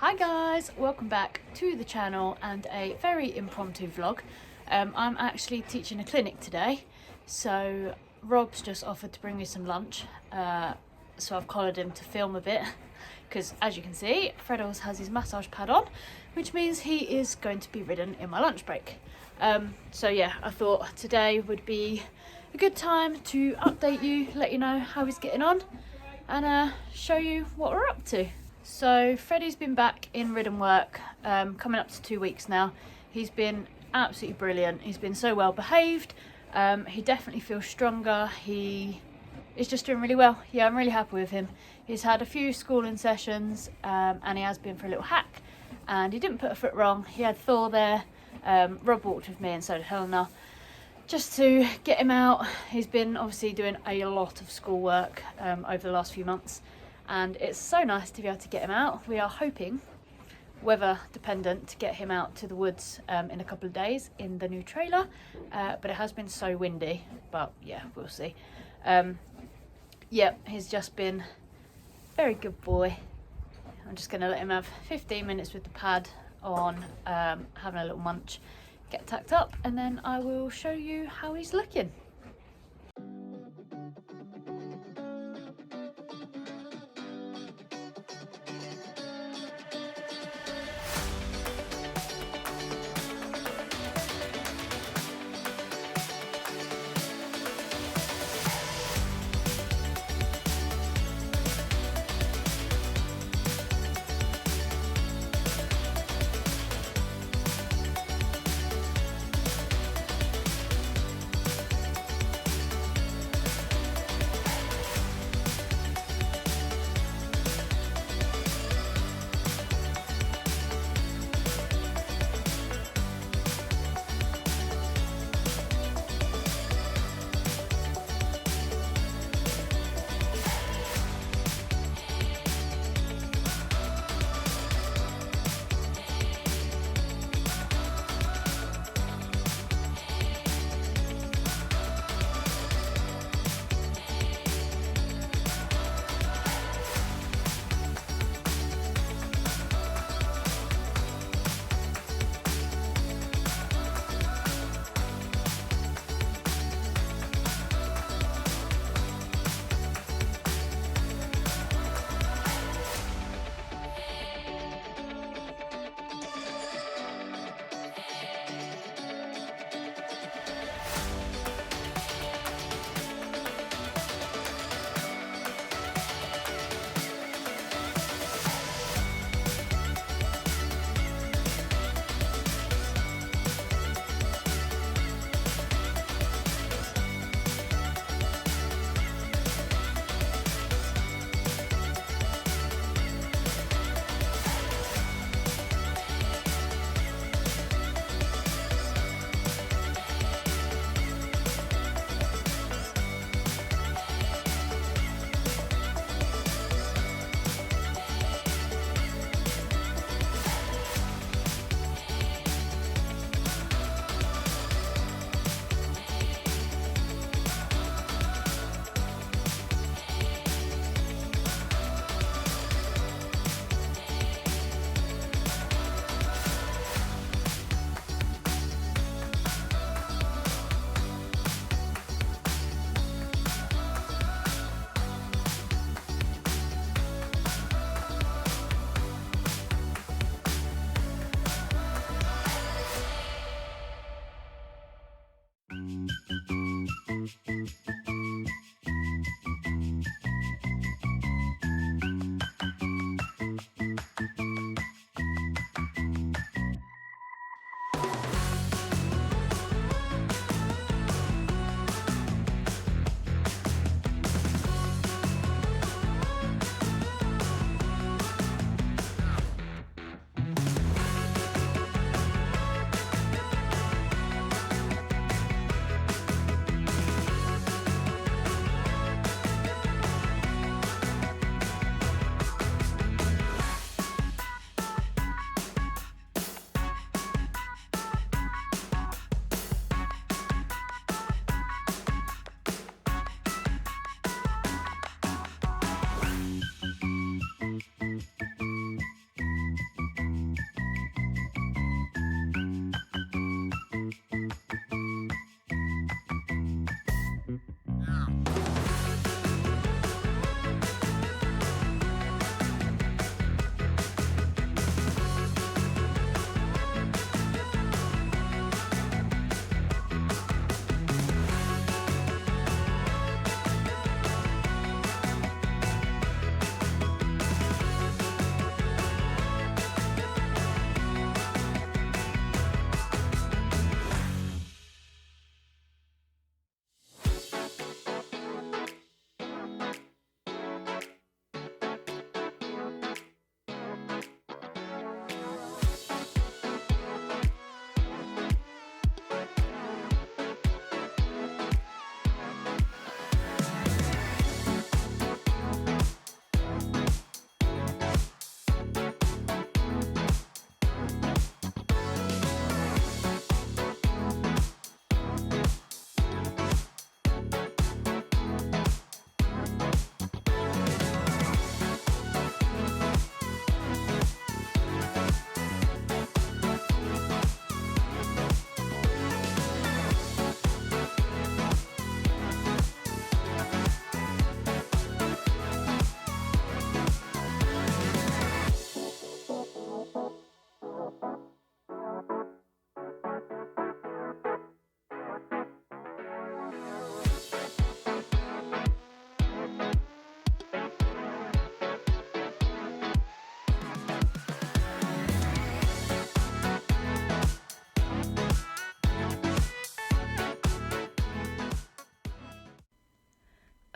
Hi guys, welcome back to the channel and a very impromptu vlog. I'm actually teaching a clinic today, so Rob's just offered to bring me some lunch, so I've collared him to film a bit because, as you can see, Freddles has his massage pad on, which means he is going to be ridden in my lunch break. So yeah, I thought today would be a good time to update you, let you know how he's getting on and show you what we're up to. So Freddie's been back in ridden work, coming up to 2 weeks now. He's been absolutely brilliant. He's been so well behaved. He definitely feels stronger. He is just doing really well. Yeah, I'm really happy with him. He's had a few schooling sessions and he has been for a little hack and he didn't put a foot wrong. He had Thor there. Rob walked with me and so did Helena, just to get him out. He's been obviously doing a lot of schoolwork over the last few months, and it's so nice to be able to get him out. We are hoping, weather dependent, to get him out to the woods in a couple of days in the new trailer, but it has been so windy, but yeah, we'll see. Yeah, he's just been a very good boy. I'm just going to let him have 15 minutes with the pad on, having a little munch, get tacked up, and then I will show you how he's looking.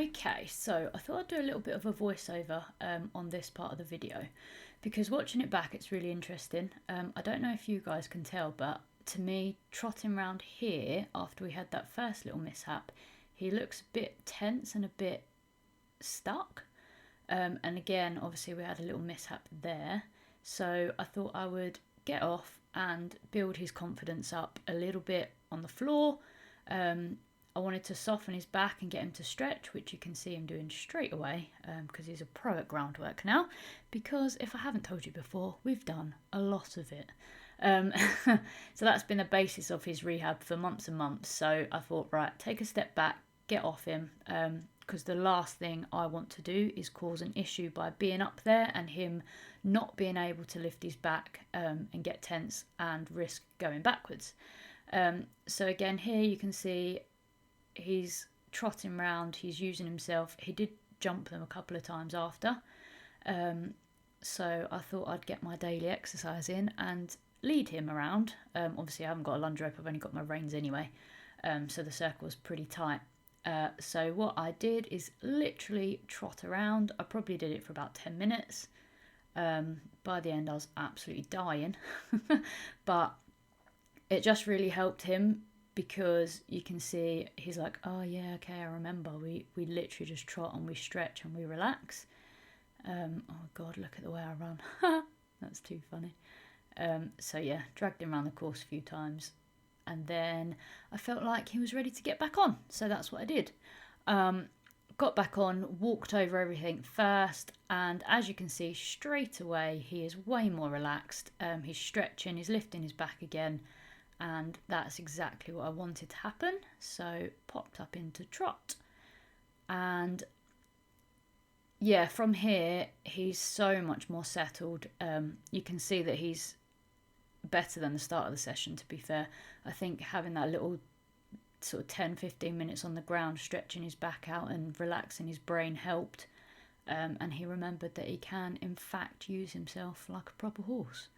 Okay, so I thought I'd do a little bit of a voiceover on this part of the video, because watching it back it's really interesting. I don't know if you guys can tell, but to me, trotting around here after we had that first little mishap, he looks a bit tense and a bit stuck. And again, obviously we had a little mishap there, so I thought I would get off and build his confidence up a little bit on the floor. I wanted to soften his back and get him to stretch, which you can see him doing straight away, because he's a pro at groundwork now, because if I haven't told you before, we've done a lot of it. So that's been the basis of his rehab for months and months. So I thought, right, take a step back, get off him, because the last thing I want to do is cause an issue by being up there and him not being able to lift his back and get tense and risk going backwards. So again, here you can see he's trotting around, he's using himself. He did jump them a couple of times after. So I thought I'd get my daily exercise in and lead him around. Obviously I haven't got a lunge rope, I've only got my reins anyway. So the circle was pretty tight. So what I did is literally trot around. I probably did it for about 10 minutes. By the end I was absolutely dying. But it just really helped him, because you can see he's like, oh yeah, okay, I remember. We literally just trot and we stretch and we relax. Oh God, look at the way I run. That's too funny. So yeah, dragged him around the course a few times, and then I felt like he was ready to get back on, so that's what I did. Got back on, walked over everything first, and as you can see straight away he is way more relaxed. He's stretching, he's lifting his back again, and that's exactly what I wanted to happen. So popped up into trot, and yeah, from here he's so much more settled. You can see that he's better than the start of the session, to be fair. I think having that little sort of 10-15 minutes on the ground stretching his back out and relaxing his brain helped, and he remembered that he can in fact use himself like a proper horse.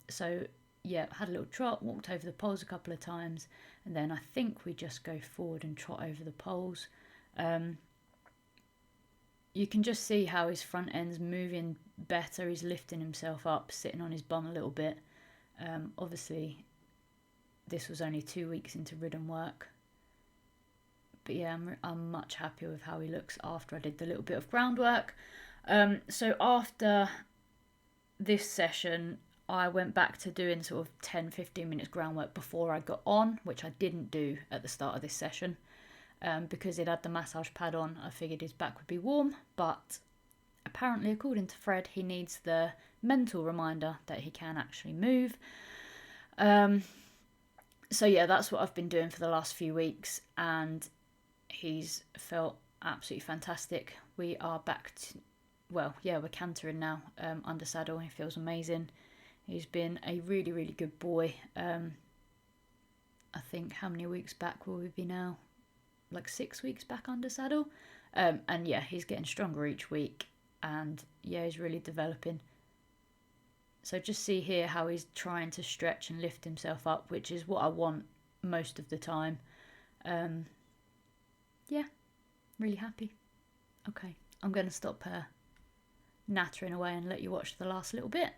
So yeah, had a little trot, walked over the poles a couple of times, and then I think we just go forward and trot over the poles. You can just see how his front end's moving better. He's lifting himself up, sitting on his bum a little bit. Obviously, this was only 2 weeks into ridden work. But yeah, I'm much happier with how he looks after I did the little bit of groundwork. So after this session, I went back to doing sort of 10-15 minutes groundwork before I got on, which I didn't do at the start of this session. Because it had the massage pad on, I figured his back would be warm, but apparently, according to Fred, he needs the mental reminder that he can actually move. So yeah, that's what I've been doing for the last few weeks, and he's felt absolutely fantastic. We are back to, well, yeah, we're cantering now, under saddle. He feels amazing. He's been a really, really good boy. I think, how many weeks back will we be now? Like 6 weeks back under saddle. And yeah, he's getting stronger each week, and yeah, he's really developing. So just see here how he's trying to stretch and lift himself up, which is what I want most of the time. Yeah, really happy. Okay, I'm going to stop nattering away and let you watch the last little bit.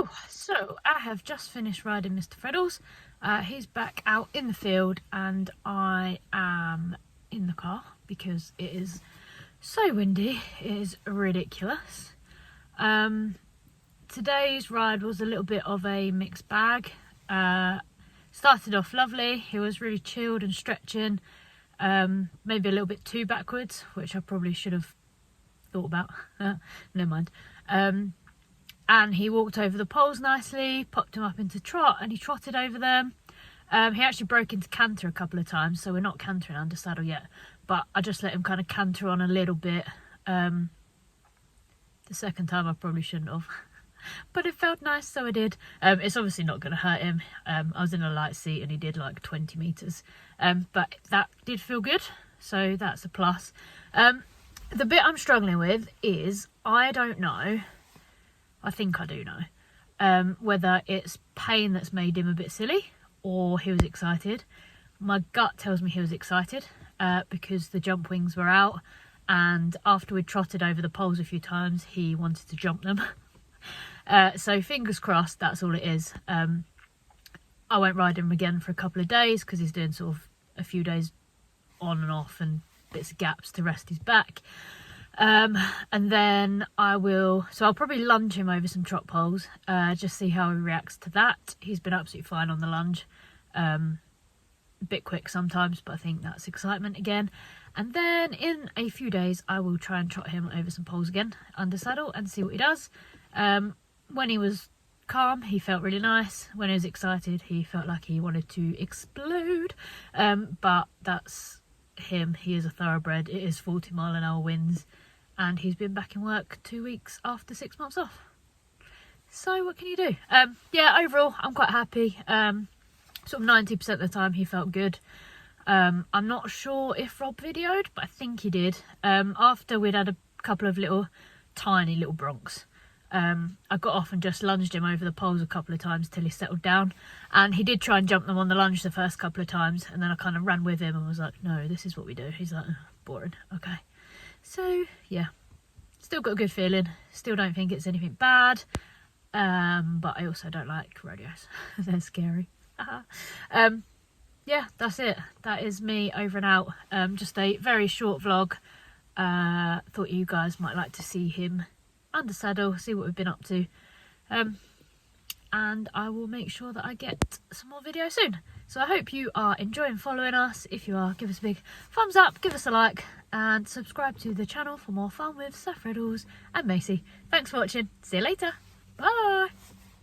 Whew. So I have just finished riding Mr. Freddles. He's back out in the field and I am in the car because it is so windy. It is ridiculous. Today's ride was a little bit of a mixed bag. Started off lovely. He was really chilled and stretching, maybe a little bit too backwards, which I probably should have thought about. Never mind. And he walked over the poles nicely, popped him up into trot, and he trotted over them. He actually broke into canter a couple of times, so we're not cantering under saddle yet, but I just let him kind of canter on a little bit. The second time I probably shouldn't have, but it felt nice, so I did. It's obviously not going to hurt him. I was in a light seat and he did like 20 metres, but that did feel good, so that's a plus. The bit I'm struggling with is I don't know, I think I do know, whether it's pain that's made him a bit silly or he was excited. My gut tells me he was excited because the jump wings were out, and after we'd trotted over the poles a few times he wanted to jump them. So fingers crossed that's all it is. I won't ride him again for a couple of days because he's doing sort of a few days on and off and bits of gaps to rest his back. And then I'll probably lunge him over some trot poles, just see how he reacts to that. He's been absolutely fine on the lunge, a bit quick sometimes, but I think that's excitement again. And then in a few days I will try and trot him over some poles again under saddle and see what he does. When he was calm he felt really nice. When he was excited he felt like he wanted to explode, but that's him. He is a thoroughbred. It is 40-mile-an-hour winds and he's been back in work 2 weeks after 6 months off, so what can you do? Yeah, overall I'm quite happy. Sort of 90% of the time he felt good. I'm not sure if Rob videoed, but I think he did. After we'd had a couple of tiny little broncs, I got off and just lunged him over the poles a couple of times till he settled down, and he did try and jump them on the lunge the first couple of times, and then I kind of ran with him and was like, no, this is what we do. He's like, boring, okay. So yeah, still got a good feeling, still don't think it's anything bad, but I also don't like rodeos. They're scary. Yeah, that's it. That is me over and out. Just a very short vlog. Thought you guys might like to see him under saddle, see what we've been up to, and I will make sure that I get some more videos soon. So I hope you are enjoying following us. If you are, give us a big thumbs up, give us a like, and subscribe to the channel for more fun with Sir Freddles and Macy. Thanks for watching. See you later. Bye.